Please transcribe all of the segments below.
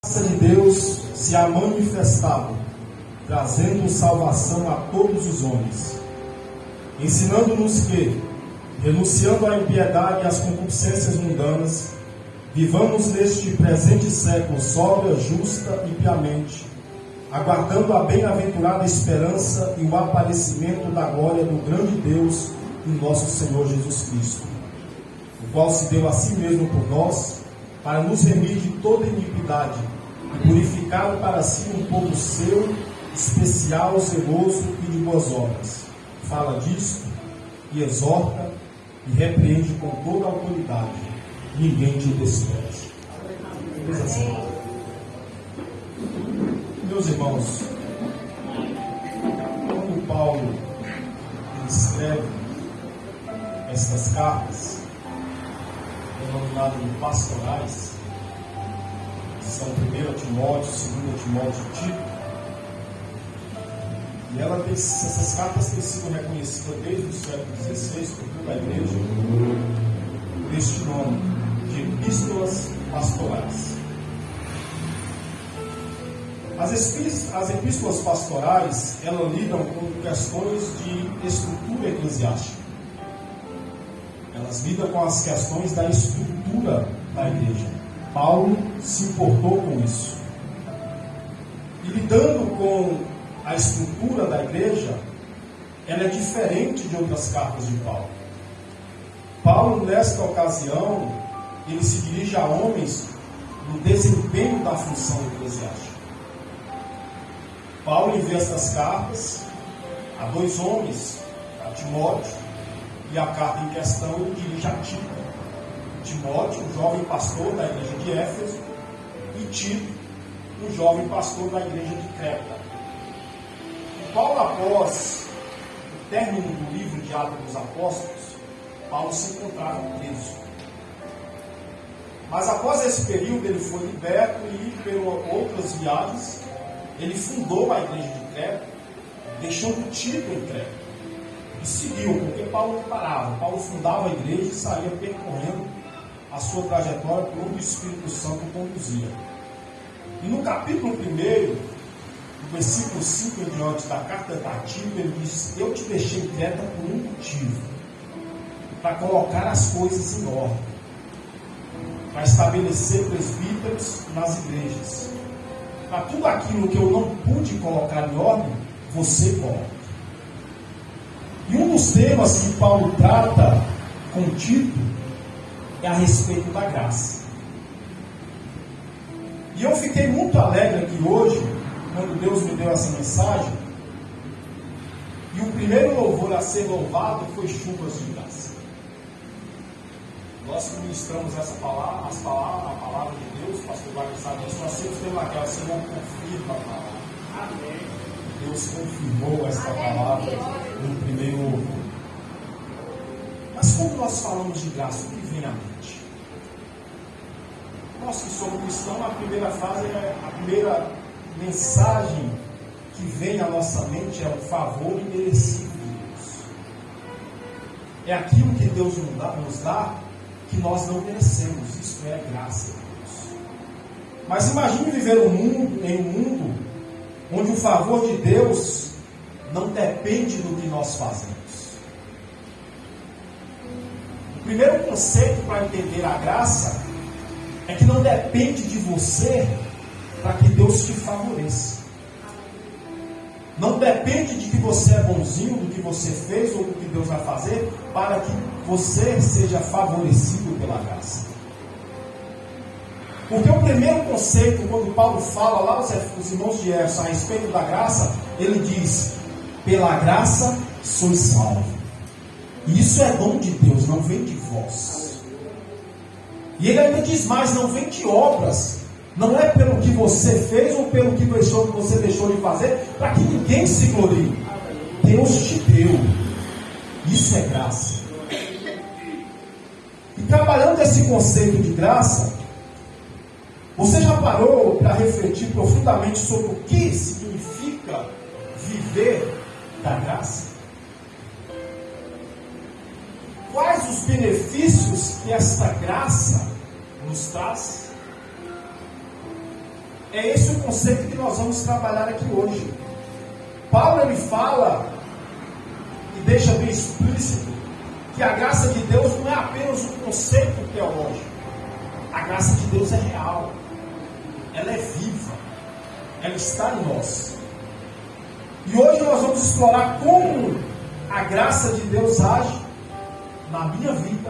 A graça de Deus se há manifestado, trazendo salvação a todos os homens, ensinando-nos que, renunciando à impiedade e às concupiscências mundanas, vivamos neste presente século sóbria, justa e piamente, aguardando a bem-aventurada esperança e o aparecimento da glória do grande Deus e nosso Senhor Jesus Cristo, o qual se deu a si mesmo por nós, para nos remir de toda iniquidade e purificar para si um povo seu, especial, zeloso e de boas obras. Fala disto e exorta e repreende com toda a autoridade. Ninguém te despreze. Assim. Meus irmãos, quando Paulo escreve estas cartas, denominadas de pastorais, que são 1 Timóteo, 2 Timóteo e Tito, e essas cartas têm sido reconhecidas desde o século XVI por toda a igreja, por este nome, de epístolas pastorais. As epístolas pastorais, elas lidam com questões de estrutura eclesiástica. Elas lidam com as questões da estrutura da igreja. Paulo se importou com isso. E lidando com a estrutura da igreja, ela é diferente de outras cartas de Paulo. Paulo, nesta ocasião, ele se dirige a homens no desempenho da função eclesiástica. Paulo envia estas cartas a dois homens, a Timóteo, e a carta em questão ele dirige a Tito. Timóteo, um jovem pastor da igreja de Éfeso, e Tito, um jovem pastor da igreja de Creta. E Paulo, após o término do livro de Atos dos Apóstolos, Paulo se encontrava preso. Mas após esse período ele foi liberto e, por outras viagens, ele fundou a igreja de Creta, deixando Tito em Creta. E seguiu, porque Paulo não parava. Paulo fundava a igreja e saía percorrendo a sua trajetória por onde o Espírito Santo conduzia. E no capítulo 1, no versículo 5 em diante da carta da Tito, ele diz: eu te deixei em Creta por um motivo, para colocar as coisas em ordem, para estabelecer presbíteros nas igrejas. Para tudo aquilo que eu não pude colocar em ordem, você coloca. E um dos temas que Paulo trata com Tito é a respeito da graça. E eu fiquei muito alegre aqui hoje, quando Deus me deu essa mensagem, e o primeiro louvor a ser louvado foi chuvas de graça. Nós que ministramos essa palavra, a palavra de Deus, pastor Wagner sabe disso, nós sempre temos aquela, Senhor, confirma a palavra. Amém. Deus confirmou esta palavra no primeiro louvor. Mas quando nós falamos de graça, o que vem à mente? Nós que somos cristãos, a primeira fase, a primeira mensagem que vem à nossa mente é o favor imerecido de Deus. É aquilo que Deus nos dá que nós não merecemos. Isso é graça de Deus. Mas imagine viver em um mundo onde o favor de Deus não depende do que nós fazemos. O primeiro conceito para entender a graça é que não depende de você para que Deus te favoreça. Não depende de que você é bonzinho, do que você fez ou do que Deus vai fazer para que você seja favorecido pela graça. Porque o primeiro conceito, quando Paulo fala lá aos irmãos de Éfeso a respeito da graça, ele diz: pela graça sois salvos. E isso é dom de Deus, não vem de vós. E ele ainda diz mais: não vem de obras. Não é pelo que você fez ou pelo que você deixou de fazer, para que ninguém se glorie. Deus te deu. Isso é graça. E trabalhando esse conceito de graça, você já parou para refletir profundamente sobre o que significa viver da graça? Quais os benefícios que esta graça nos traz? É esse o conceito que nós vamos trabalhar aqui hoje. Paulo, ele fala e deixa bem explícito que a graça de Deus não é apenas um conceito teológico. A graça de Deus é real. Ela é viva. Ela está em nós. E hoje nós vamos explorar como a graça de Deus age na minha vida,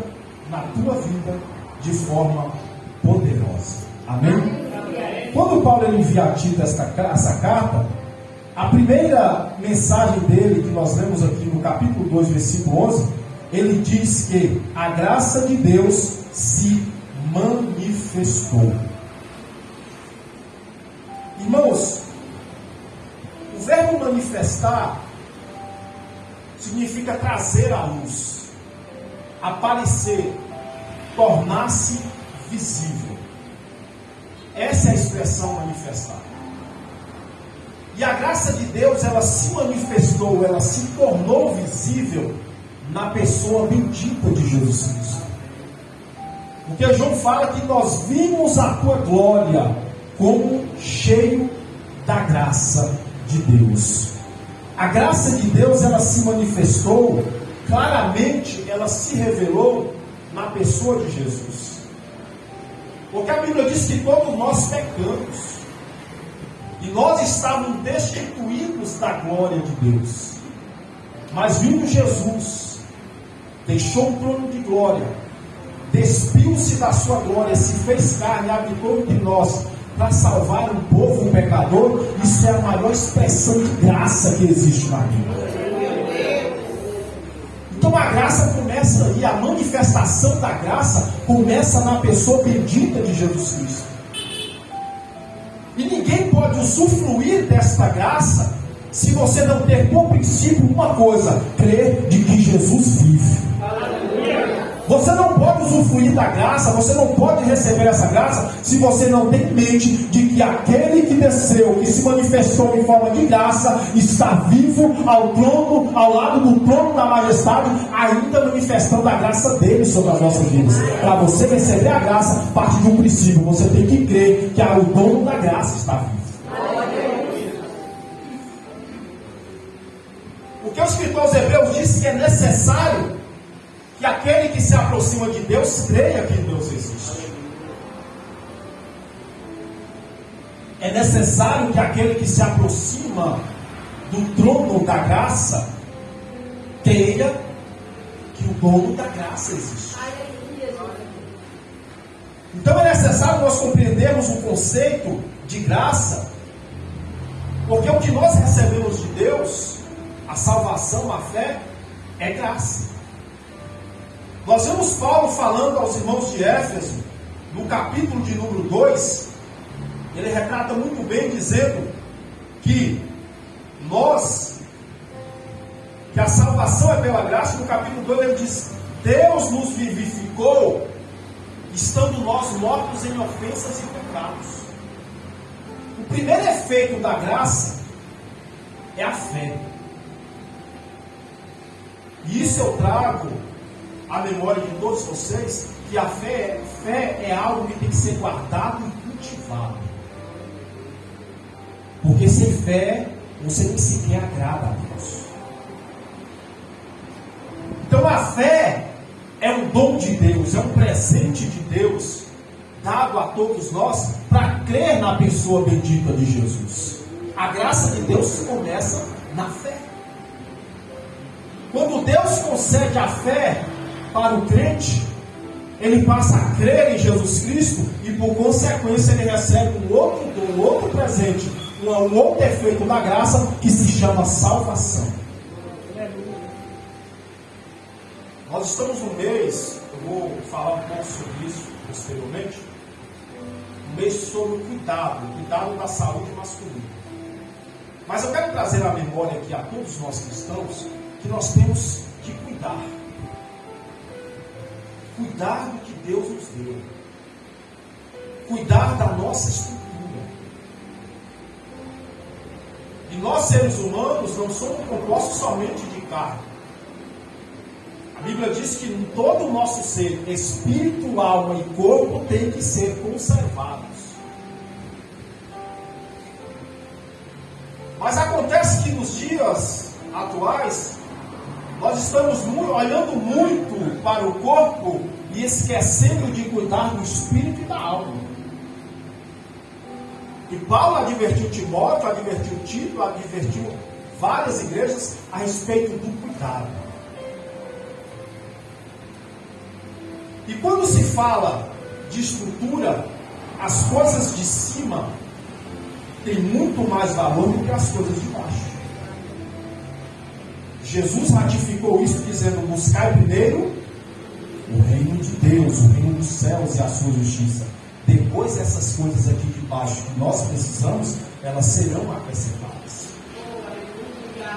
na tua vida, de forma poderosa. Amém? Quando Paulo ele envia a Tito essa carta, a primeira mensagem dele, que nós lemos aqui no capítulo 2, versículo 11, ele diz que a graça de Deus se manifestou. Irmãos, o verbo manifestar significa trazer à luz, aparecer, tornar-se visível. Essa é a expressão manifestar. E a graça de Deus, ela se manifestou, ela se tornou visível na pessoa bendita de Jesus Cristo. Porque João fala que nós vimos a tua glória como cheio da graça de Deus. A graça de Deus, ela se manifestou, claramente ela se revelou na pessoa de Jesus. Porque a Bíblia diz que todos nós pecamos. E nós estávamos destituídos da glória de Deus. Mas vindo Jesus, deixou o trono de glória, despiu-se da sua glória, se fez carne, habitou entre nós, para salvar um povo pecador. Isso é a maior expressão de graça que existe na Bíblia. Então a graça começa aí, a manifestação da graça começa na pessoa bendita de Jesus Cristo. E ninguém pode usufruir desta graça se você não ter por princípio uma coisa: crer de que Jesus vive. Você não pode usufruir da graça, você não pode receber essa graça se você não tem em mente de que aquele que desceu, que se manifestou em forma de graça, está vivo ao trono, ao lado do trono da majestade, ainda manifestando a graça dele sobre as nossas vidas. Para você receber a graça, parte de um princípio: você tem que crer que o dono da graça está vivo. O que o escritor aos Hebreus disse que é necessário que aquele que se aproxima de Deus creia que Deus existe. É necessário que aquele que se aproxima do trono da graça creia que o dono da graça existe. Então é necessário nós compreendermos o conceito de graça, porque o que nós recebemos de Deus, a salvação, a fé, é graça. Nós vemos Paulo falando aos irmãos de Éfeso, no capítulo de número 2, ele retrata muito bem, dizendo que a salvação é pela graça. No capítulo 2 ele diz: Deus nos vivificou, estando nós mortos em ofensas e pecados. O primeiro efeito da graça é a fé. E isso eu trago à memória de todos vocês, que a fé é algo que tem que ser guardado e cultivado. Porque sem fé, você nem sequer agrada a Deus. Então a fé é um dom de Deus, é um presente de Deus, dado a todos nós, para crer na pessoa bendita de Jesus. A graça de Deus começa na fé. Quando Deus concede a fé para o crente, ele passa a crer em Jesus Cristo e por consequência ele recebe um outro presente, um outro efeito da graça que se chama salvação. Nós estamos no mês, eu vou falar um pouco sobre isso posteriormente, um mês sobre o cuidado da saúde masculina. Mas eu quero trazer à memória aqui a todos nós cristãos que nós temos que cuidar do que Deus nos deu, cuidar da nossa estrutura. E nós, seres humanos, não somos compostos somente de carne. A Bíblia diz que todo o nosso ser, espírito, alma e corpo, tem que ser conservados. Mas acontece que nos dias atuais, nós estamos olhando muito para o corpo e esquecendo de cuidar do espírito e da alma. E Paulo advertiu Timóteo, advertiu Tito, advertiu várias igrejas a respeito do cuidado. E quando se fala de estrutura, as coisas de cima têm muito mais valor do que as coisas de baixo. Jesus ratificou isso dizendo: buscai primeiro o reino de Deus, o reino dos céus e a sua justiça. Depois essas coisas aqui de baixo que nós precisamos, elas serão acrescentadas.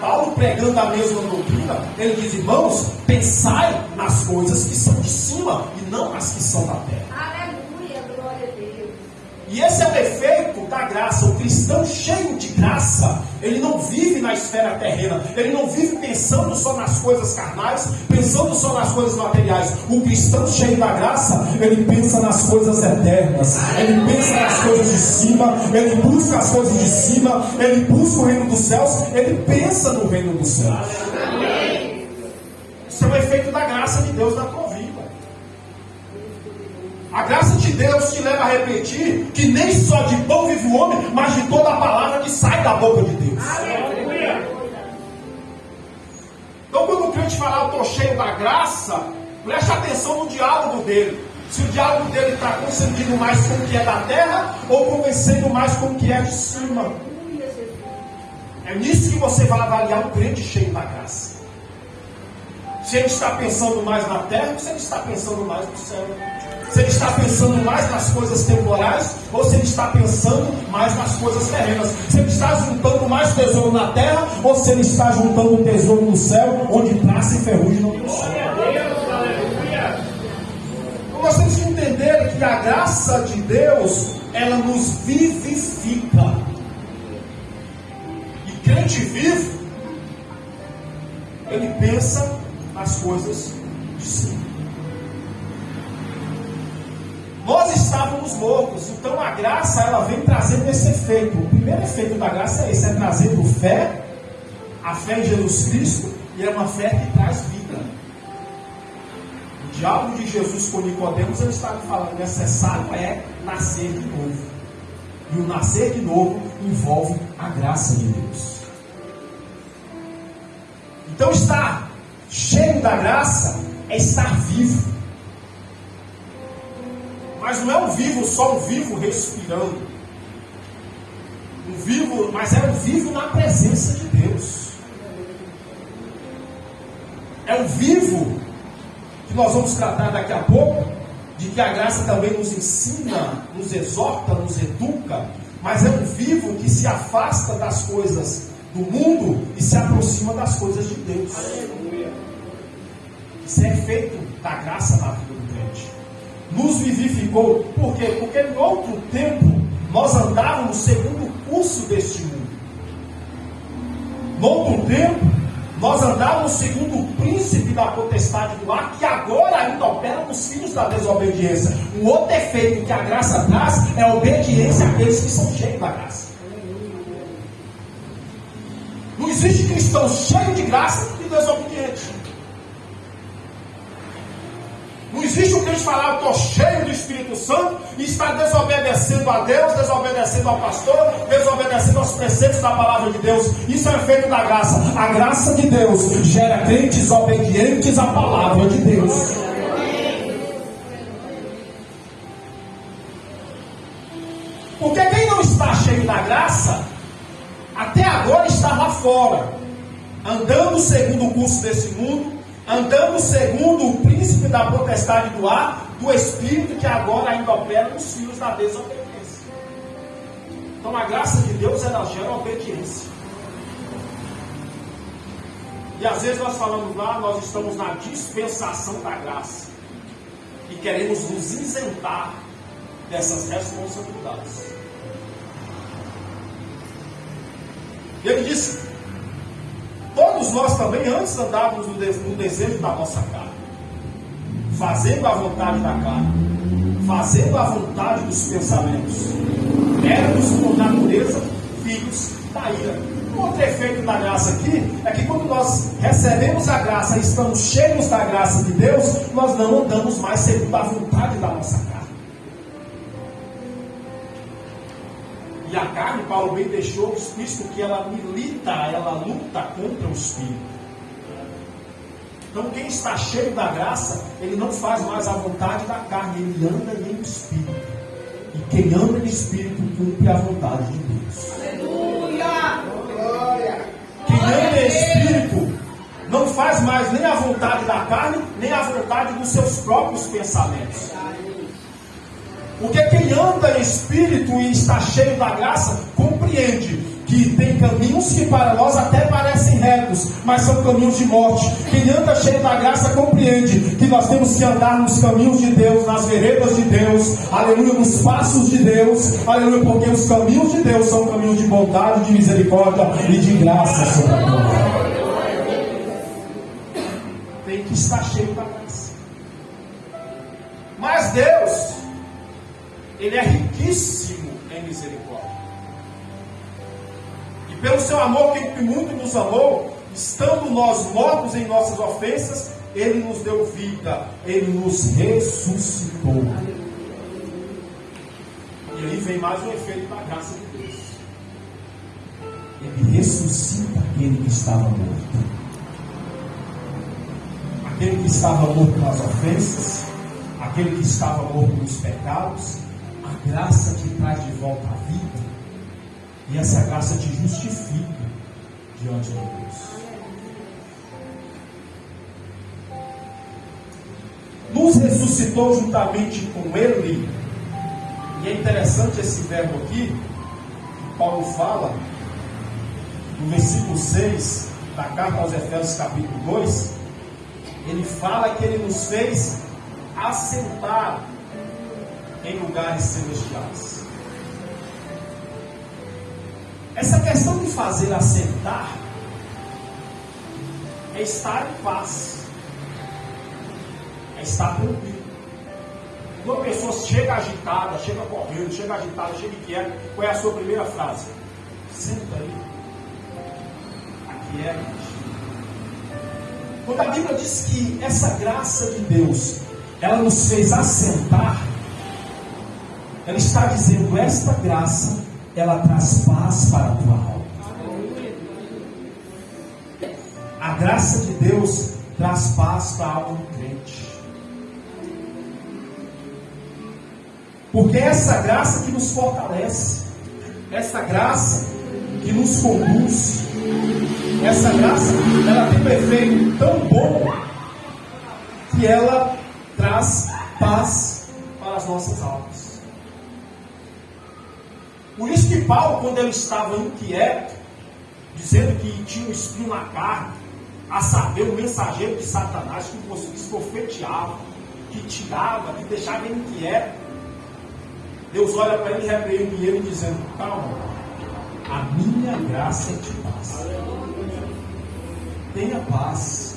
Paulo, pregando a mesma doutrina, ele diz: irmãos, pensai nas coisas que são de cima e não nas que são da terra. Aleluia, glória a Deus. E esse é o efeito da graça. O cristão cheio de graça, ele não vive na esfera terrena, ele não vive pensando só nas coisas carnais, pensando só nas coisas materiais. O cristão cheio da graça, ele pensa nas coisas eternas, ele pensa nas coisas de cima, ele busca as coisas de cima, ele busca o reino dos céus, ele pensa no reino dos céus. Isso é o efeito da graça de Deus na tua vida. A graça de Deus te leva a repetir que nem só de pão vive o homem, mas de toda a palavra que sai da boca de Deus. Aleluia. Então, quando o crente falar: eu estou cheio da graça, preste atenção no diálogo dele. Se o diálogo dele está concedendo mais com o que é da terra ou convencendo mais com o que é de cima. É nisso que você vai avaliar um crente cheio da graça. Se ele está pensando mais na terra ou se ele está pensando mais no céu. Se ele está pensando mais nas coisas temporais ou se ele está pensando mais nas coisas terrenas. Se ele está juntando mais tesouro na terra ou se ele está juntando um tesouro no céu, onde traça e ferrugem não possui. Então nós temos que entender que a graça de Deus, ela nos vivifica. E crente vivo, ele pensa nas coisas de cima. Nós estávamos mortos, então a graça, ela vem trazendo esse efeito. O primeiro efeito da graça é esse, é trazendo fé, a fé em Jesus Cristo, e é uma fé que traz vida. O diálogo de Jesus com Nicodemos, ele estava falando: necessário é nascer de novo. E o nascer de novo envolve a graça de Deus. Então estar cheio da graça é estar vivo. Mas não é um vivo, só um vivo respirando. Um vivo, mas é um vivo na presença de Deus. É um vivo que nós vamos tratar daqui a pouco, de que a graça também nos ensina, nos exorta, nos educa, mas é um vivo que se afasta das coisas do mundo e se aproxima das coisas de Deus. Isso é efeito da graça na vida do crente. Nos vivificou. Por quê? Porque em outro tempo nós andávamos segundo o curso deste mundo. Em outro tempo nós andávamos segundo o príncipe da potestade do ar, que agora ainda opera nos filhos da desobediência. Um outro efeito que a graça traz é a obediência àqueles que são cheios da graça. Não existe cristão cheio de graça e desobediente. Não existe um crente falar: eu estou cheio do Espírito Santo, e está desobedecendo a Deus, desobedecendo ao pastor, desobedecendo aos preceitos da palavra de Deus. Isso é efeito da graça. A graça de Deus gera crentes obedientes à palavra de Deus. Porque quem não está cheio da graça, até agora está lá fora, andando segundo o curso desse mundo, andando segundo o príncipe da potestade do ar, do espírito que agora ainda opera nos filhos da desobediência. Então a graça de Deus, ela gera obediência. E às vezes nós falamos lá, nós estamos na dispensação da graça e queremos nos isentar dessas responsabilidades. Ele disse: todos nós também antes andávamos no desejo da nossa carne, fazendo a vontade da carne, fazendo a vontade dos pensamentos. Éramos por natureza filhos da ira. O outro efeito da graça aqui é que quando nós recebemos a graça e estamos cheios da graça de Deus, nós não andamos mais segundo a vontade da nossa carne. E a carne, Paulo bem deixou explícito que ela milita, ela luta contra o Espírito. Então quem está cheio da graça, ele não faz mais a vontade da carne, ele anda em Espírito. E quem anda em Espírito cumpre a vontade de Deus. Aleluia! Glória! Quem anda em Espírito não faz mais nem a vontade da carne, nem a vontade dos seus próprios pensamentos. Porque quem anda em Espírito e está cheio da graça, compreende que tem caminhos que para nós até parecem retos, mas são caminhos de morte. Quem anda cheio da graça compreende que nós temos que andar nos caminhos de Deus, nas veredas de Deus, aleluia, nos passos de Deus, aleluia, porque os caminhos de Deus são caminhos de bondade, de misericórdia e de graça sobre nós. Tem que estar cheio da graça. Mas Deus, Ele é riquíssimo em misericórdia. E pelo seu amor, que muito nos amou, estando nós mortos em nossas ofensas, Ele nos deu vida, Ele nos ressuscitou. E aí vem mais um efeito da graça de Deus. Ele ressuscita aquele que estava morto. Aquele que estava morto nas ofensas, aquele que estava morto nos pecados, a graça te traz de volta à vida, e essa graça te justifica diante de Deus. Nos ressuscitou juntamente com Ele, e é interessante esse verbo aqui, que Paulo fala, no versículo 6 da carta aos Efésios, capítulo 2, ele fala que Ele nos fez assentar em lugares celestiais. Essa questão de fazer assentar é estar em paz, é estar tranquilo. Quando a pessoa chega agitada, chega correndo, chega agitada, chega inquieta, qual é a sua primeira frase? Senta aí, aquieta. Quando a Bíblia diz que essa graça de Deus, ela nos fez assentar, ela está dizendo, esta graça, ela traz paz para a tua alma. A graça de Deus traz paz para a alma do crente. Porque é essa graça que nos fortalece, essa graça que nos conduz, essa graça, ela tem um efeito tão bom que ela traz paz para as nossas almas. Por isso que Paulo, quando ele estava inquieto, dizendo que tinha um espinho na carne, a saber, o mensageiro de Satanás que escofeteava, que tirava, que deixava ele inquieto, Deus olha para ele e repreende ele dizendo, calma, a minha graça te basta. Tenha paz.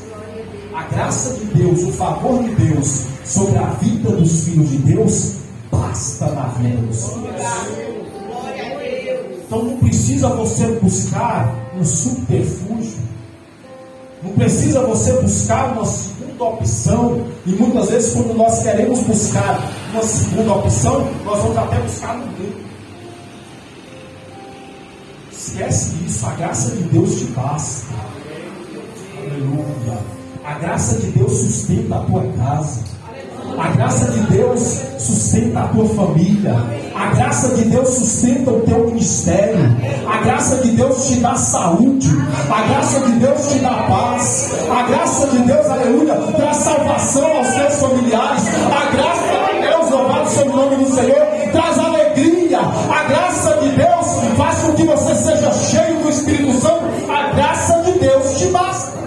A graça de Deus, o favor de Deus sobre a vida dos filhos de Deus, basta na vida dos filhos. Então não precisa você buscar um subterfúgio, não precisa você buscar uma segunda opção, e muitas vezes quando nós queremos buscar uma segunda opção, nós vamos até buscar no mundo. Esquece isso, a graça de Deus te basta. Aleluia. A graça de Deus sustenta a tua casa. A graça de Deus sustenta a tua família. A graça de Deus sustenta o teu ministério. A graça de Deus te dá saúde. A graça de Deus te dá paz. A graça de Deus, aleluia, traz salvação aos teus familiares. A graça de Deus, louvado seja o nome do Senhor, traz alegria. A graça de Deus faz com que você seja cheio do Espírito Santo. A graça de Deus te basta.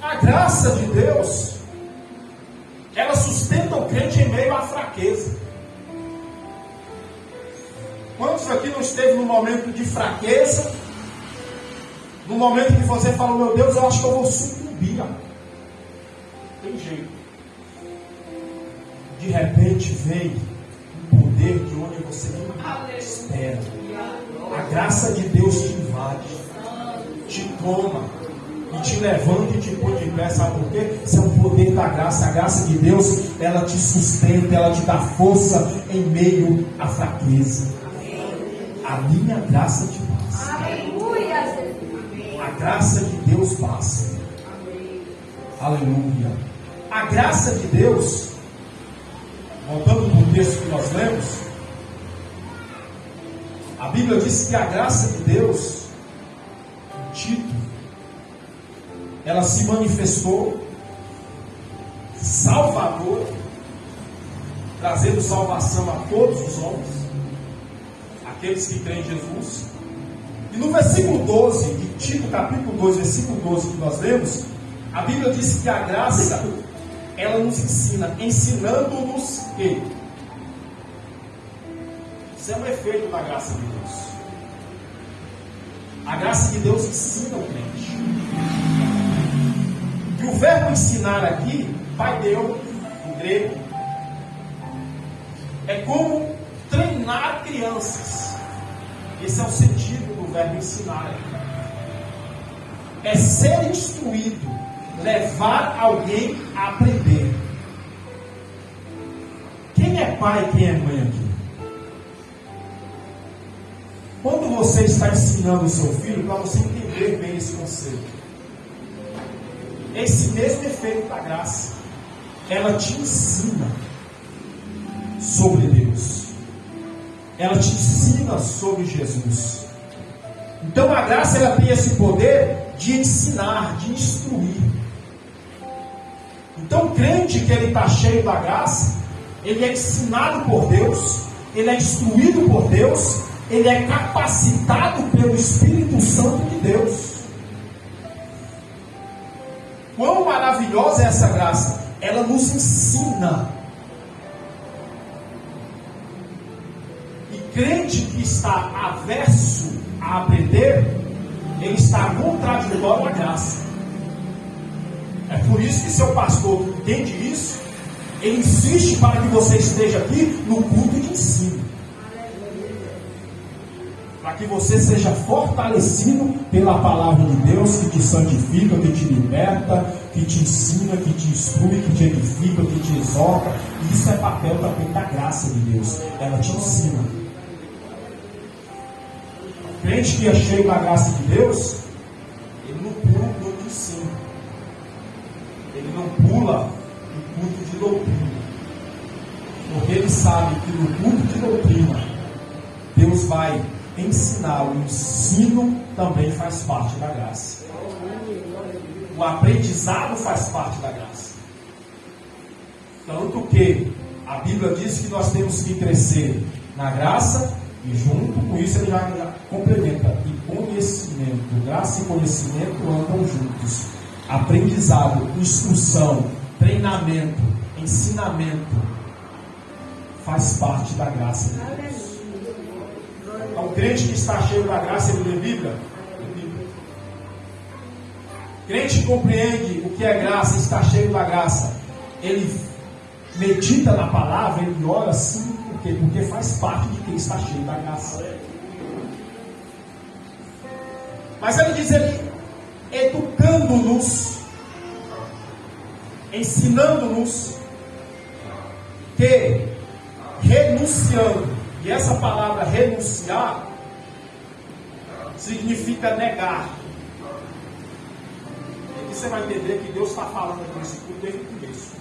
A graça de Deus, ela sustenta o crente em meio à fraqueza. Quantos aqui não esteve num momento de fraqueza, num momento que você fala, meu Deus, eu acho que eu vou sucumbir. Tem jeito. de repente vem um poder de onde você não espera. A graça de Deus te invade, te toma e te levanta e te põe de pé. Sabe por quê? Isso é um poder da graça. A graça de Deus, ela te sustenta, ela te dá força em meio à fraqueza. A minha graça te basta. A graça de Deus basta. Aleluia. A graça de Deus, voltando para o texto que nós lemos, a Bíblia diz que a graça de Deus, em Tito, ela se manifestou salvadora, trazendo salvação a todos os homens, aqueles que creem em Jesus. E no versículo 12 de Tito, capítulo 2, versículo 12 que nós lemos, a Bíblia diz que a graça, ela nos ensina, ensinando-nos que isso é um efeito da graça de Deus. A graça de Deus ensina o crente. E o verbo ensinar aqui, paideu, em grego, é como treinar crianças. Esse é o sentido do verbo ensinar aqui. É ser instruído, levar alguém a aprender. Quem é pai e quem é mãe aqui? Quando você está ensinando o seu filho, para você entender bem esse conceito, esse mesmo efeito da graça, ela te ensina sobre Deus, ela te ensina sobre Jesus. Então a graça, ela tem esse poder de ensinar, de instruir. Então o crente que ele está cheio da graça, ele é ensinado por Deus, ele é instruído por Deus, ele é capacitado pelo Espírito Santo de Deus. Quão maravilhosa é essa graça! Ela nos ensina. E crente que está averso a aprender, ele está contraditório à graça. É por isso que seu pastor entende isso. Ele insiste para que você esteja aqui no culto de ensino, para que você seja fortalecido pela palavra de Deus, que te santifica, que te liberta, que te ensina, que te instrui, que te edifica, que te exorta. E isso é papel também da graça de Deus. Ela te ensina. O crente que é cheio da graça de Deus, ele não pula o culto de ensino, ele não pula o culto de doutrina, porque ele sabe que no culto de doutrina Deus vai ensinar. O ensino também faz parte da graça. O aprendizado faz parte da graça. Tanto que a Bíblia diz que nós temos que crescer na graça, e junto com isso ele já complementa. E conhecimento, graça e conhecimento andam juntos. Aprendizado, instrução, treinamento, ensinamento faz parte da graça de Deus. Então, o crente que está cheio da graça, ele lê Bíblia. Crente que compreende o que é graça, está cheio da graça, ele medita na palavra, ele ora assim, porque faz parte de quem está cheio da graça. Mas ele diz, ele educando-nos, ensinando-nos que renunciando, e essa palavra renunciar significa negar. E aqui você vai entender que Deus está falando aqui nesse culto desde o começo.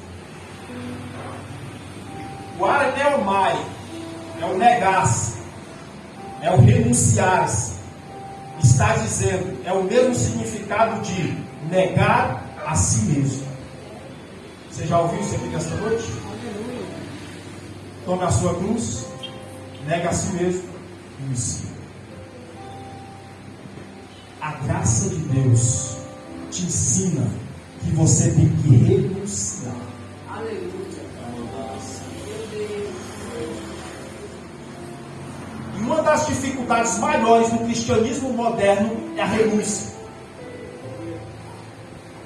O areneomai é o negar-se, é o renunciar-se. Está dizendo, é o mesmo significado de negar a si mesmo. Você já ouviu isso aqui nesta noite? Tome a sua cruz, nega a si mesmo e me siga. A graça de Deus te ensina que você tem que renunciar. Aleluia. E uma das dificuldades maiores no cristianismo moderno é a renúncia.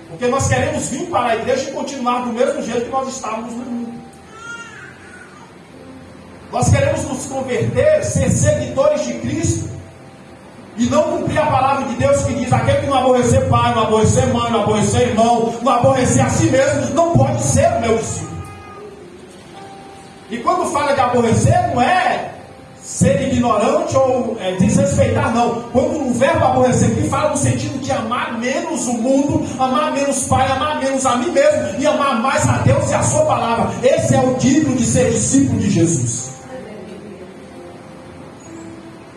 Porque nós queremos vir para a igreja e continuar do mesmo jeito que nós estávamos no mundo. Nós queremos nos converter, ser seguidores de Cristo, e não cumprir a palavra de Deus que diz: aquele que não aborrecer pai, não aborrecer mãe, não aborrecer irmão, não aborrecer a si mesmo, não pode ser o meu discípulo. E quando fala de aborrecer, não é ser ignorante ou desrespeitar, não. Quando o verbo aborrecer aqui fala no sentido de amar menos o mundo, amar menos o pai, amar menos a mim mesmo e amar mais a Deus e a sua palavra. Esse é o digno de ser discípulo de Jesus.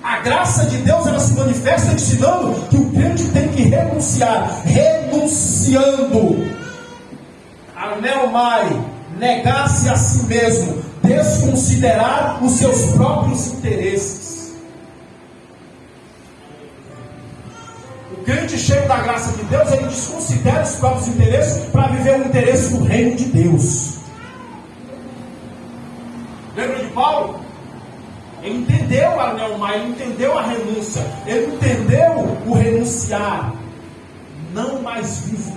A graça de Deus, ela se manifesta ensinando que o crente tem que renunciar. Renunciando. Arneomai, negar-se a si mesmo, desconsiderar os seus próprios interesses. O crente cheio da graça de Deus, ele desconsidera os próprios interesses para viver o interesse do reino de Deus. Lembra de Paulo? Ele entendeu a Neumai, ele entendeu a renúncia, ele entendeu o renunciar. Não mais vivo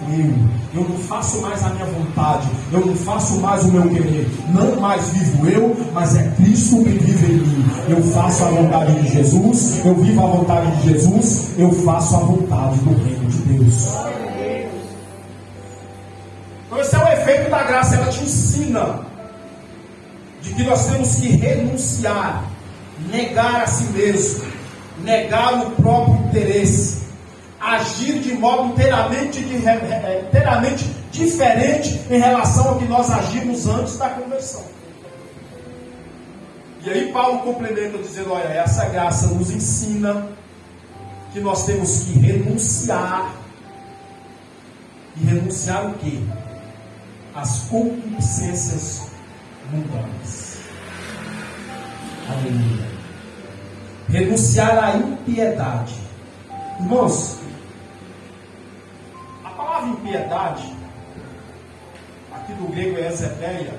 eu não faço mais a minha vontade, eu não faço mais o meu querer. Não mais vivo eu, mas é Cristo que vive em mim. Eu faço a vontade de Jesus, eu vivo a vontade de Jesus, eu faço a vontade do reino de Deus. Então esse é o efeito da graça, ela te ensina de que nós temos que renunciar, negar a si mesmo, negar o próprio interesse, agir de modo inteiramente diferente em relação ao que nós agimos antes da conversão. E aí Paulo complementa dizendo: olha, essa graça nos ensina que nós temos que renunciar. E renunciar o quê? As concupiscências mundanas. Aleluia. Renunciar à impiedade. Irmãos, a palavra impiedade, aqui do grego é ezebeia,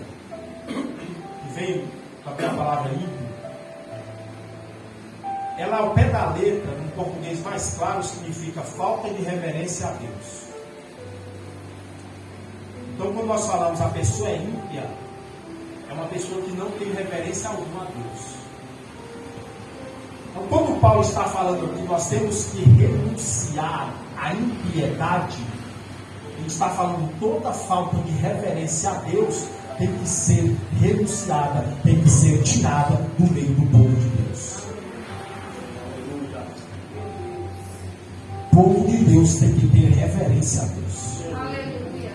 que vem também a palavra ímpio, ela ao pé da letra, no português mais claro, significa falta de reverência a Deus. Então, quando nós falamos a pessoa é ímpia, é uma pessoa que não tem reverência alguma a Deus. Então, quando Paulo está falando que nós temos que renunciar à impiedade, ele está falando toda falta de reverência a Deus tem que ser renunciada, tem que ser tirada do meio do povo de Deus. O povo de Deus tem que ter reverência a Deus. Aleluia.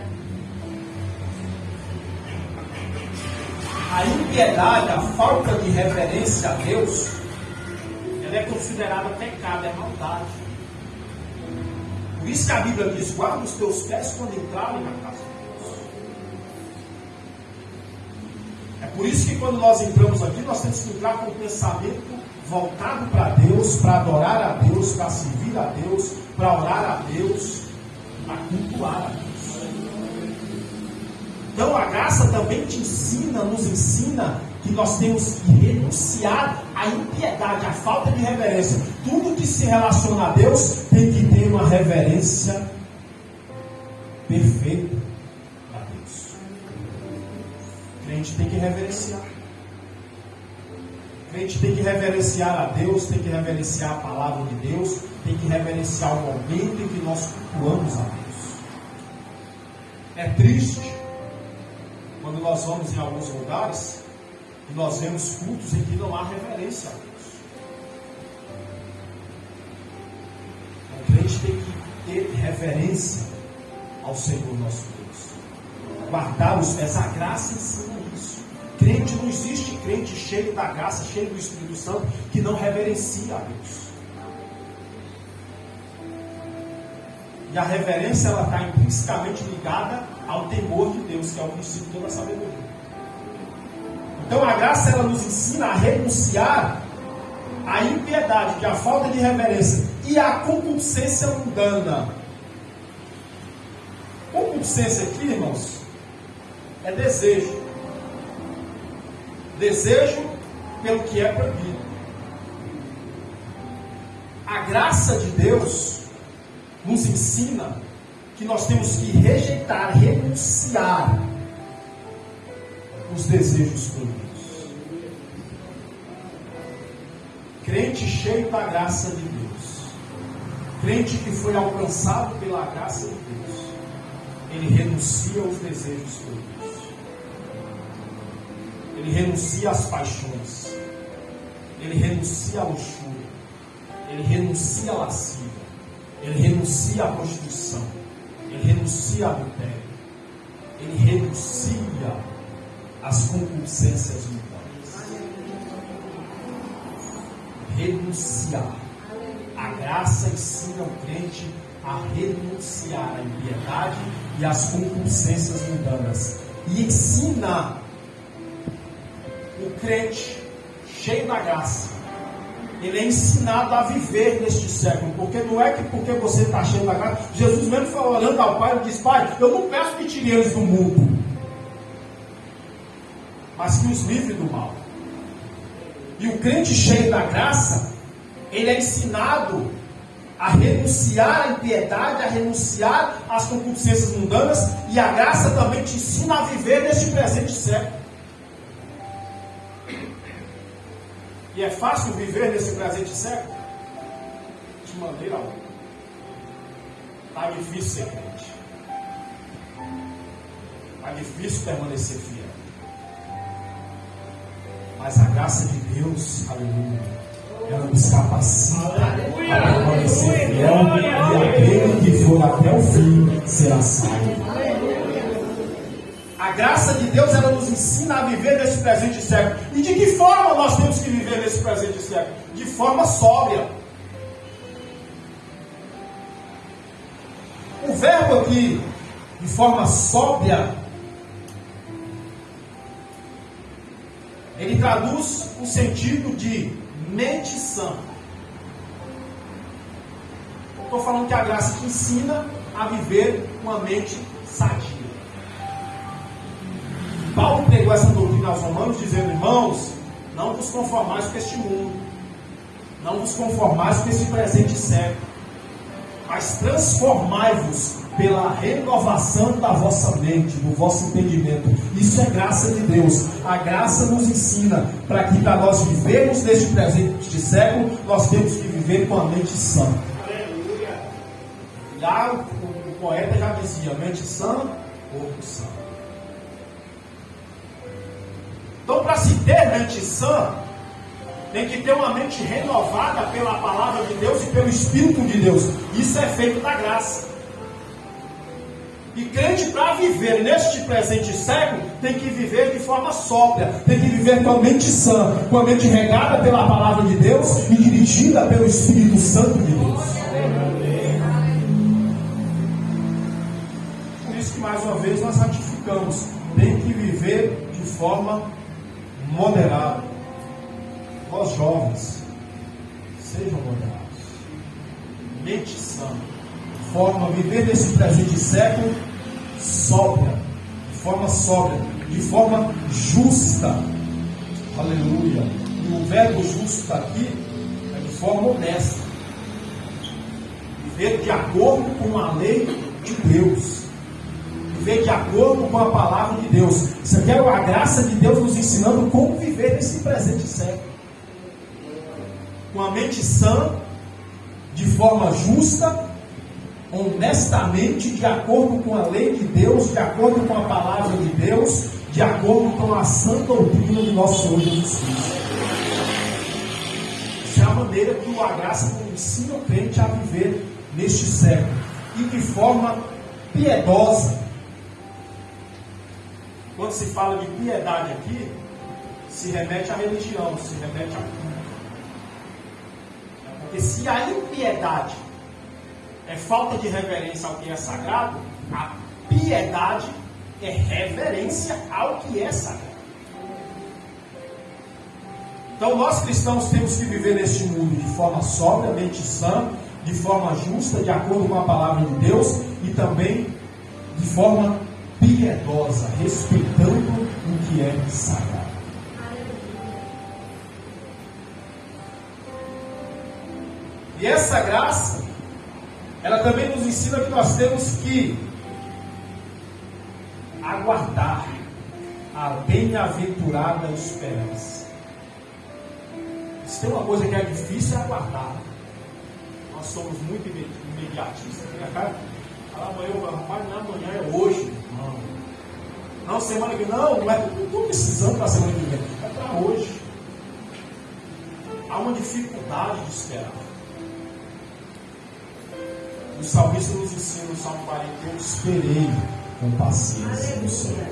A impiedade, a falta de reverência a Deus, ela é considerada pecado, é maldade. Por isso que a Bíblia diz: guarda os teus pés quando entrarem na casa de Deus. É por isso que quando nós entramos aqui, nós temos que entrar com o pensamento voltado para Deus, para adorar a Deus, para servir a Deus, para orar a Deus, para cultuar a Deus. Então a graça também te ensina, nos ensina que nós temos que renunciar à impiedade, à falta de reverência. Tudo que se relaciona a Deus tem que ter uma reverência perfeita a Deus. O crente tem que reverenciar. O crente tem que reverenciar a Deus, tem que reverenciar a palavra de Deus, tem que reverenciar o momento em que nós cultuamos a Deus. É triste quando nós vamos em alguns lugares e nós vemos cultos em que não há reverência a Deus. O crente tem que ter reverência ao Senhor nosso Deus. Guardar os pés, a graça ensina isso. Crente, não existe crente cheio da graça, cheio do Espírito Santo, que não reverencia a Deus. E a reverência, ela está intrinsecamente ligada ao temor de Deus, que é o princípio de toda a sabedoria. Então a graça, ela nos ensina a renunciar à impiedade, que é a falta de reverência, e à concupiscência mundana. Concupiscência aqui, irmãos, é desejo. Desejo pelo que é proibido. A graça de Deus nos ensina que nós temos que rejeitar, renunciar os desejos proibidos. Crente cheio da graça de Deus, crente que foi alcançado pela graça de Deus, ele renuncia aos desejos proibidos, ele renuncia às paixões, ele renuncia à luxúria, ele renuncia à lascívia, ele renuncia à prostituição, ele renuncia ao adultério, ele renuncia às concupiscências mundanas. Renunciar. A graça ensina o crente a renunciar à impiedade e às concupiscências mundanas. E ensina o crente cheio da graça. Ele é ensinado a viver neste século. Porque não é que porque você está cheio da graça. Jesus mesmo foi orando ao Pai e disse: Pai, eu não peço que tire eles do mundo, mas que os livre do mal. E o crente cheio da graça, ele é ensinado a renunciar à impiedade, a renunciar às concupiscências mundanas, e a graça também te ensina a viver neste presente século. E é fácil viver nesse presente século? De maneira alguma. Está difícil ser crente. Está difícil permanecer fiel. Mas a graça de Deus, aleluia, ela nos capacita a permanecer fiel, e aquele que for até o fim será salvo. A graça de Deus, ela nos ensina a viver nesse presente século. E de que forma nós temos que viver nesse presente século? De forma sóbria. O verbo aqui, de forma sóbria, ele traduz o sentido de mente sã. Estou falando que a graça te ensina a viver uma mente sadia. Paulo pregou essa doutrina aos romanos, dizendo: irmãos, não vos conformais com este mundo, não vos conformais com este presente século, mas transformai-vos pela renovação da vossa mente, do vosso entendimento. Isso é graça de Deus. A graça nos ensina para que, para nós vivermos neste presente século, nós temos que viver com a mente sã. Aleluia. Lá o poeta já dizia: mente sã, corpo sã. Então, para se ter mente sã, tem que ter uma mente renovada pela palavra de Deus e pelo Espírito de Deus. Isso é feito da graça. E crente, para viver neste presente século, tem que viver de forma sóbria, tem que viver com a mente sã, com a mente regada pela palavra de Deus e dirigida pelo Espírito Santo de Deus. Por isso que, mais uma vez, nós ratificamos: tem que viver de forma moderada. Vós jovens, sejam moderados, mente sã, forma viver nesse presente século sóbria, de forma sóbria, de forma justa. Aleluia. E o verbo justo aqui é de forma honesta, viver de acordo com a lei de Deus, viver de acordo com a palavra de Deus. Isso aqui é a graça de Deus nos ensinando como viver nesse presente século, com a mente sã, de forma justa, honestamente, de acordo com a lei de Deus, de acordo com a palavra de Deus, de acordo com a sã doutrina do nosso Senhor Jesus Cristo. Essa é a maneira que a graça ensina o crente a viver neste século, e de forma piedosa. Quando se fala de piedade aqui, se remete à religião, se remete a culto. Porque se a impiedade é falta de reverência ao que é sagrado, a piedade é reverência ao que é sagrado. Então nós cristãos temos que viver neste mundo de forma sóbria, mente sã, de forma justa, de acordo com a palavra de Deus, e também de forma piedosa, respeitando o que é sagrado. E essa graça, ela também nos ensina que nós temos que aguardar a bem-aventurada esperança. Se tem uma coisa que é difícil é aguardar. Nós somos muito imediatistas. Rapaz, não é amanhã, é hoje. Não, semana que vem. Não estou precisando para a semana que vem. É para hoje. Há uma dificuldade de esperar. O salmista nos ensina no Salmo 40, eu esperei com paciência no Senhor.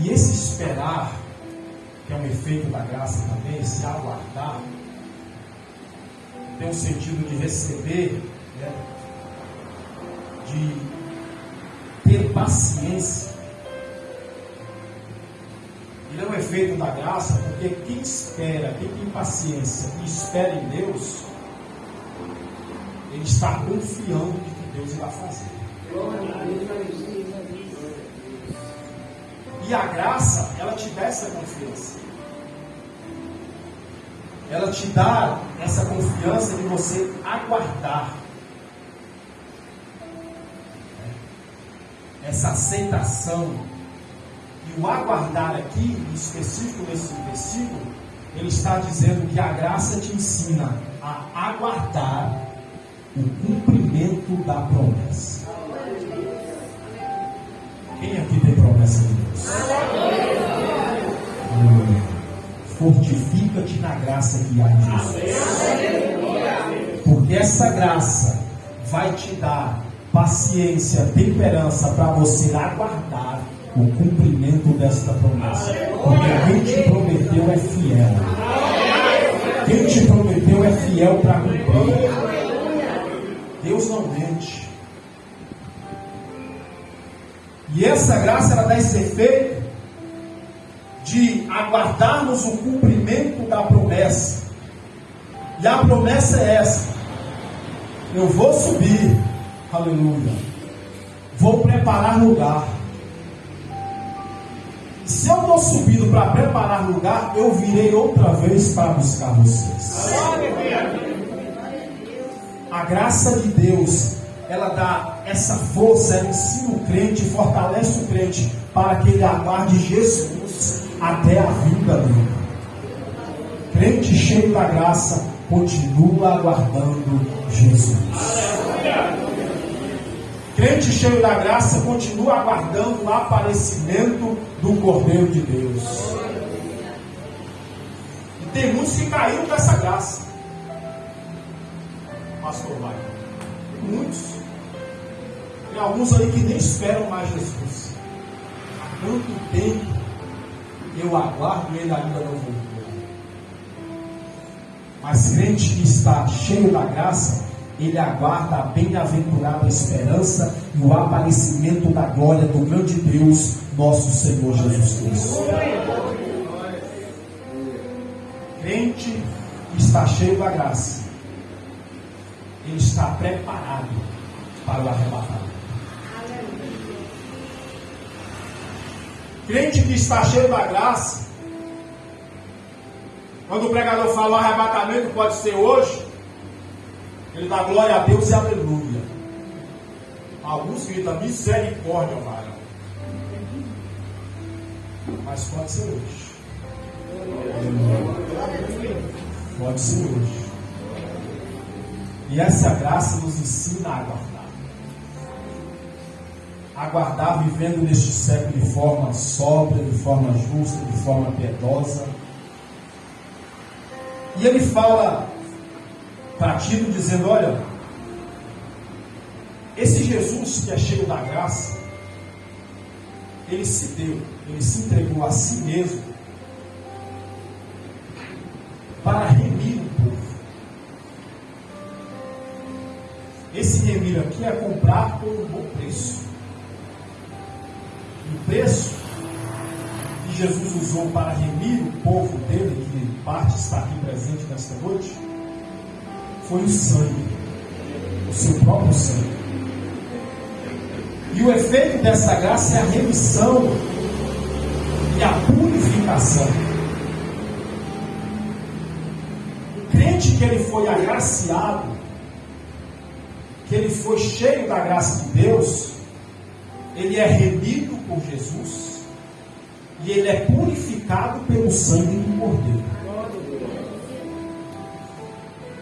E esse esperar, que é um efeito da graça também, se aguardar, tem um sentido de receber, né? De ter paciência. Ele é um efeito da graça, porque quem espera, quem tem paciência e espera em Deus, ele está confiando de que Deus irá fazer. E a graça, ela te dá essa confiança. Ela te dá essa confiança de você aguardar. Essa aceitação. E o aguardar aqui, em específico nesse versículo, ele está dizendo que a graça te ensina a aguardar o cumprimento da promessa. Quem aqui tem promessa de Deus? Fortifica-te na graça que há em Jesus. Porque essa graça vai te dar paciência, temperança para você aguardar o cumprimento desta promessa. Porque quem te prometeu é fiel. Quem te prometeu é fiel para cumprir. Deus não mente. E essa graça, ela dá esse efeito de aguardarmos o cumprimento da promessa. E a promessa é essa: eu vou subir, aleluia, vou preparar lugar. E se eu estou subindo para preparar lugar, eu virei outra vez para buscar vocês. A graça de Deus, ela dá essa força, ela ensina o crente, fortalece o crente para que ele aguarde Jesus até a vinda dele. Crente cheio da graça continua aguardando Jesus. Crente cheio da graça continua aguardando o aparecimento do Cordeiro de Deus. E tem muitos que caíram dessa graça. Pastor Michael. Muitos. Tem alguns aí que nem esperam mais Jesus. Há quanto tempo eu aguardo e ele ainda não voltou. Mas crente que está cheio da graça, ele aguarda a bem-aventurada esperança e o aparecimento da glória do grande Deus, nosso Senhor Jesus Cristo. Crente que está cheio da graça, ele está preparado para o arrebatamento. Crente que está cheio da graça, quando o pregador fala o arrebatamento pode ser hoje, ele dá glória a Deus e aleluia. Alguns gritam misericórdia, varão. Mas pode ser hoje. Pode ser hoje. E essa graça nos ensina a aguardar. Aguardar vivendo neste século de forma sóbria, de forma justa, de forma piedosa. E ele fala para Tito dizendo, olha, esse Jesus que é cheio da graça, ele se deu, ele se entregou a si mesmo para remir o povo. Esse remir aqui é comprar por um bom preço. O preço que Jesus usou para remir o povo dele, que parte está aqui presente nesta noite, foi o sangue, o seu próprio sangue. E o efeito dessa graça é a remissão e a purificação. O crente que ele foi agraciado, que ele foi cheio da graça de Deus, ele é remido por Jesus E ele é purificado pelo sangue do Cordeiro.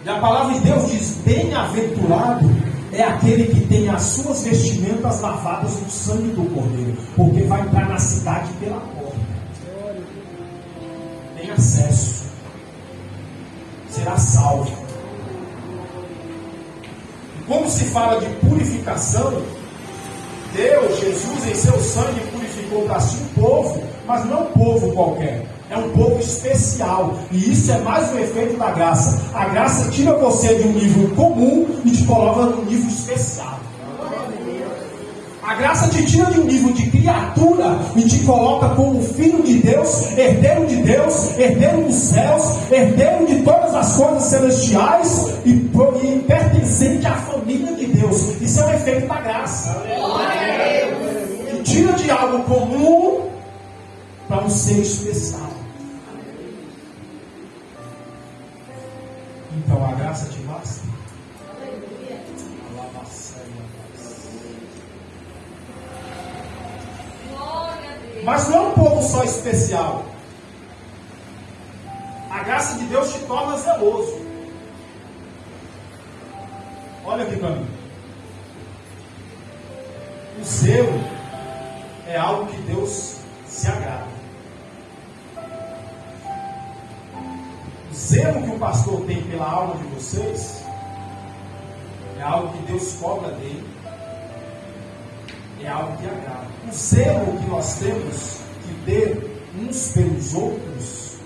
E a palavra de Deus diz: bem-aventurado é aquele que tem as suas vestimentas lavadas no sangue do Cordeiro, porque vai entrar na cidade pela porta. Tem acesso. Será salvo. E quando se fala de purificação, Deus, Jesus, em seu sangue purificou para si um povo, mas não um povo qualquer. É um povo especial. E isso é mais um efeito da graça. A graça tira você de um nível comum e te coloca num nível especial. A graça te tira de um nível de criatura e te coloca como filho de Deus, herdeiro dos céus, herdeiro de todas as coisas celestiais e pertencente à família de Deus. Isso é um efeito da graça. Que tira de algo comum para um ser especial. Então a graça te basta? Mas não é um povo só especial. A graça de Deus te torna zeloso. Olha aqui para mim. O zelo é algo que Deus se agrada. O zelo que o pastor tem pela alma de vocês é algo que Deus cobra dele. É algo que agrada. O zelo que nós temos que ter uns pelos outros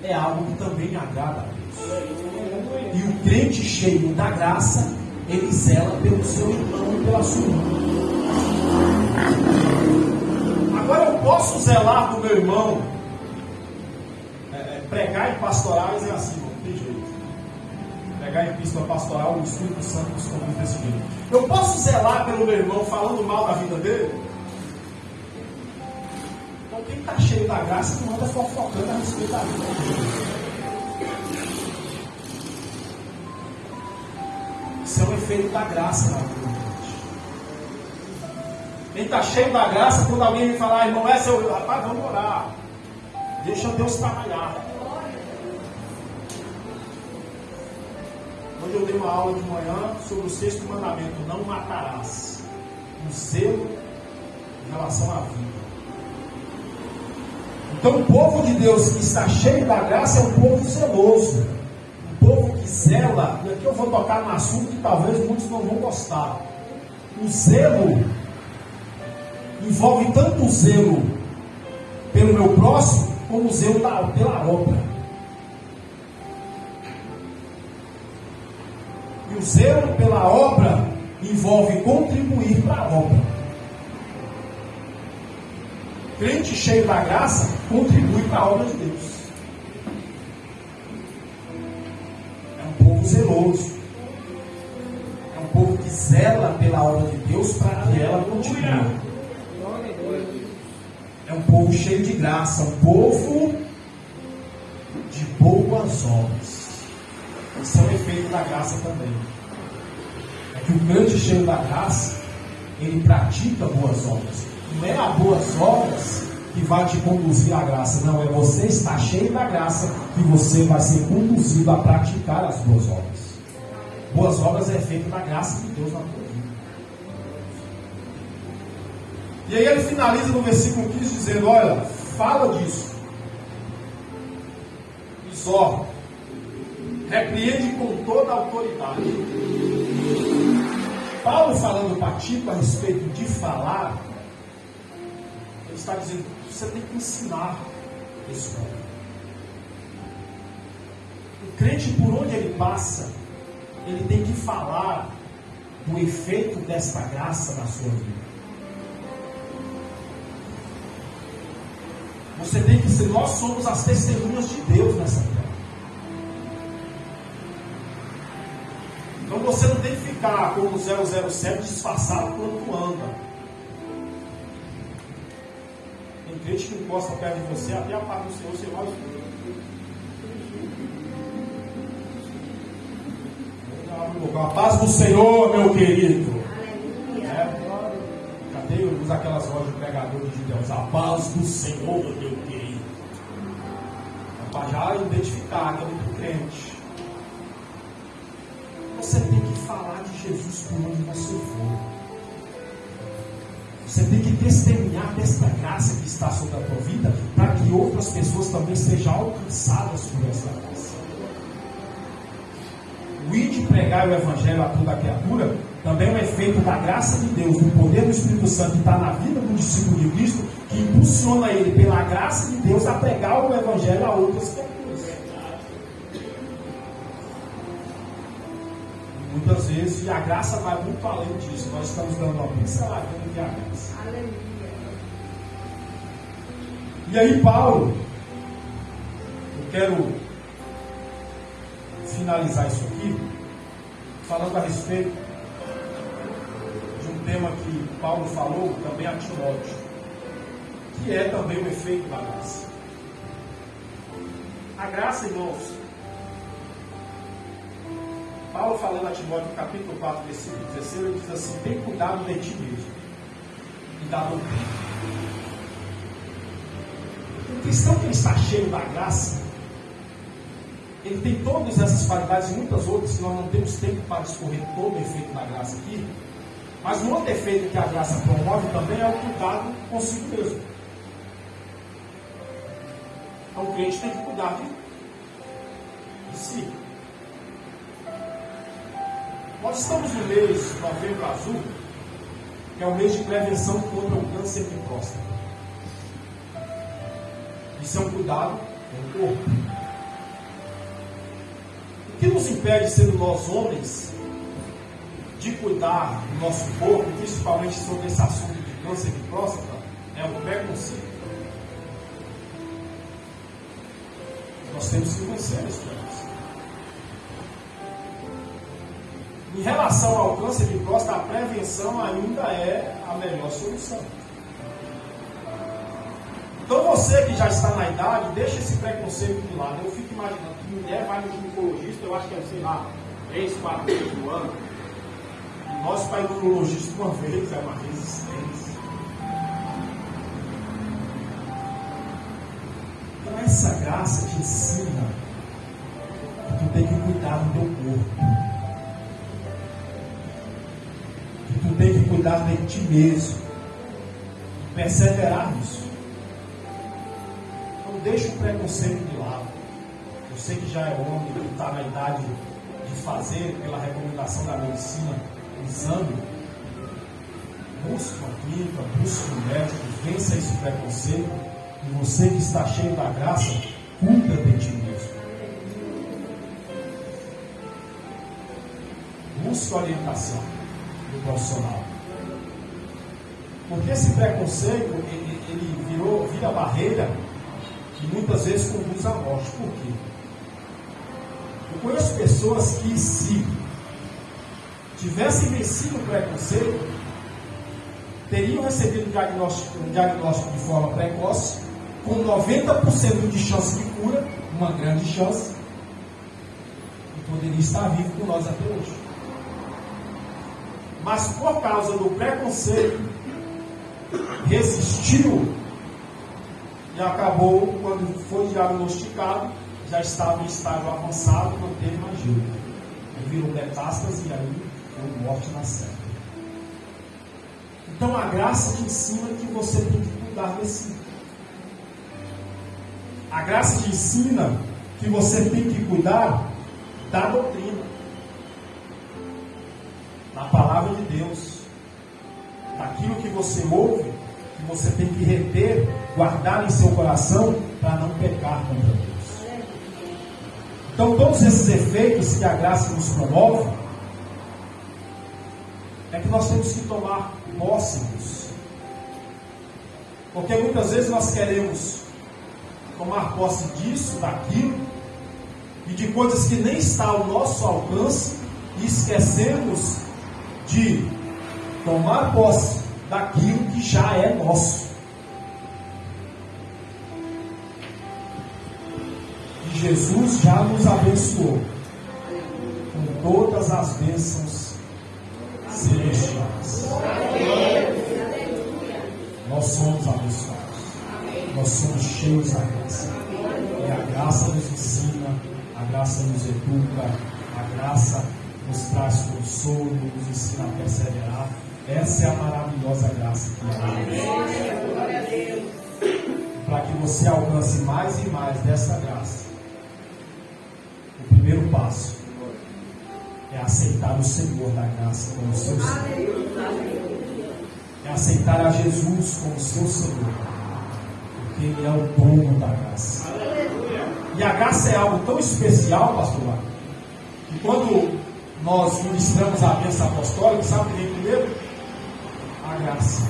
é algo que também agrada a Deus. E o crente cheio da graça, ele zela pelo seu irmão e pela sua irmã. Agora eu posso zelar do meu irmão, pregar em pastorais é assim, não tem jeito. Pregar em epístola pastoral, o Espírito Santo nos conduz desse jeito. Eu posso zelar pelo meu irmão falando mal da vida dele? Então quem está cheio da graça não anda fofocando a respeito da vida dele. Isso é um efeito da graça na vida. Quem está cheio da graça, quando alguém vem falar, irmão, essa eu, rapaz, vamos orar. Deixa Deus trabalhar. Hoje eu dei uma aula de manhã sobre o 6º mandamento: não matarás. Um zelo em relação à vida. Então o povo de Deus que está cheio da graça é um povo zeloso. Um povo que zela. E aqui eu vou tocar num assunto que talvez muitos não vão gostar. O zelo envolve tanto o zelo pelo meu próximo, como o zelo pela obra. E o zelo pela obra envolve contribuir para a obra. Crente cheio da graça contribui para a obra de Deus. É um povo zeloso. É um povo que zela pela obra de Deus para que ela continue. É um povo cheio de graça, um povo de boas obras. Isso é um efeito da graça também. É que o crente cheio da graça, ele pratica boas obras. Não é as boas obras que vai te conduzir à graça, não, é você estar cheio da graça que você vai ser conduzido a praticar as boas obras. Boas obras é efeito da graça de Deus na tua vida. E aí ele finaliza no versículo 15 dizendo: olha, fala disso, exorta, repreende com toda a autoridade. Paulo falando para Tito a respeito de falar, ele está dizendo: você tem que ensinar esse homem. O crente, por onde ele passa, ele tem que falar do efeito desta graça na sua vida. Você tem que ser, nós somos as testemunhas de Deus nessa terra. Então você não tem que ficar como 007 disfarçado quando anda. Tem crente que encosta perto de você, até a paz do Senhor, você vai. A paz do Senhor, meu querido. Cadê os aquelas vozes de pregadores de Deus, a paz do Senhor eu queria. Para já identificar que é muito crente. Você tem que falar de Jesus por onde você for. Você tem que testemunhar desta graça que está sobre a tua vida, para que outras pessoas também sejam alcançadas por essa graça. O ir de pregar o Evangelho a toda a criatura também é um efeito da graça de Deus, do poder do Espírito Santo que está na vida do discípulo de Cristo, que impulsiona ele pela graça de Deus a pregar o Evangelho a outras criaturas. Muitas vezes, e a graça vai muito além disso. Nós estamos dando uma pinceladinha de a graça. Aleluia. E aí, Paulo, eu quero finalizar isso aqui, falando a respeito de um tema que Paulo falou também a Timóteo, que é também o efeito da graça. A graça, irmãos, Paulo falando a Timóteo no capítulo 4, versículo 16, ele diz assim: tem cuidado de ti mesmo e da doutrina. O cristão que está cheio da graça, ele tem todas essas qualidades e muitas outras que nós não temos tempo para discorrer todo o efeito da graça aqui. Mas um outro efeito que a graça promove também é o cuidado consigo mesmo. Então o crente tem que cuidar de si. Nós estamos no mês Novembro Azul, que é o mês de prevenção contra o câncer de próstata. Isso é um cuidado com o corpo. O que nos impede, sendo nós homens, de cuidar do nosso corpo, principalmente sobre esse assunto de câncer de próstata, é o preconceito. Nós temos que vencer esse preconceito. Em relação ao câncer de próstata, a prevenção ainda é a melhor solução. Então você que já está na idade, deixa esse preconceito de lado. Eu fico imaginando que mulher vai no ginecologista, eu acho que é, sei lá, 3, 4 vezes no ano. E nós para ir no urologista uma vez é uma resistência. Então essa graça te ensina que tu tem que cuidar do teu corpo. Tu tem que cuidar de ti mesmo e perseverar nisso. Não deixa o preconceito de lado. Você que já é homem, que está na idade de fazer, pela recomendação da medicina, o exame, busque uma clínica, busque um médico, vença esse preconceito. E você que está cheio da graça, cuida de ti mesmo. Busque orientação do profissional. Porque esse preconceito, ele vira barreira e muitas vezes conduz à morte. Por quê? Eu conheço pessoas que, se tivessem vencido o preconceito, teriam recebido um diagnóstico de forma precoce, com 90% de chance de cura, uma grande chance, e poderia estar vivo com nós até hoje. Mas por causa do preconceito, resistiu e acabou, quando foi diagnosticado, já estava em estágio avançado, não teve mais jeito. Aí virou metástase e aí foi morte na certa. Então a graça te ensina que você tem que cuidar de si. A graça te ensina que você tem que cuidar da doutrina, da palavra de Deus, daquilo que você ouve, que você tem que reter, guardar em seu coração, para não pecar contra Deus. Então todos esses efeitos que a graça nos promove, é que nós temos que tomar posse disso. Porque muitas vezes nós queremos tomar posse disso, daquilo, e de coisas que nem está ao nosso alcance, e esquecemos de tomar posse daquilo que já é nosso. E Jesus já nos abençoou com todas as bênçãos celestiais. nós somos abençoados. Nós somos cheios da graça. E a graça nos ensina, a graça nos educa, a graça nos traz consolo, nos ensina a perseverar. Essa é a maravilhosa graça que há. Para que você alcance mais e mais dessa graça, o primeiro passo é aceitar o Senhor da graça como seu Senhor. É aceitar a Jesus como seu Senhor, porque Ele é o dono da graça. E a graça é algo tão especial, pastor Marcos, que quando nós ministramos a bênção apostólica, sabe o que vem primeiro? A graça.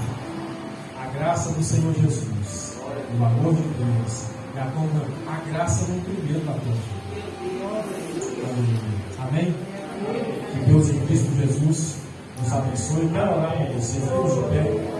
A graça do Senhor Jesus, o amor de Deus, e a graça no primeiro na tua vida. Amém? Que Deus em Cristo Jesus nos abençoe. Eu quero orar com você. Vamos de pé.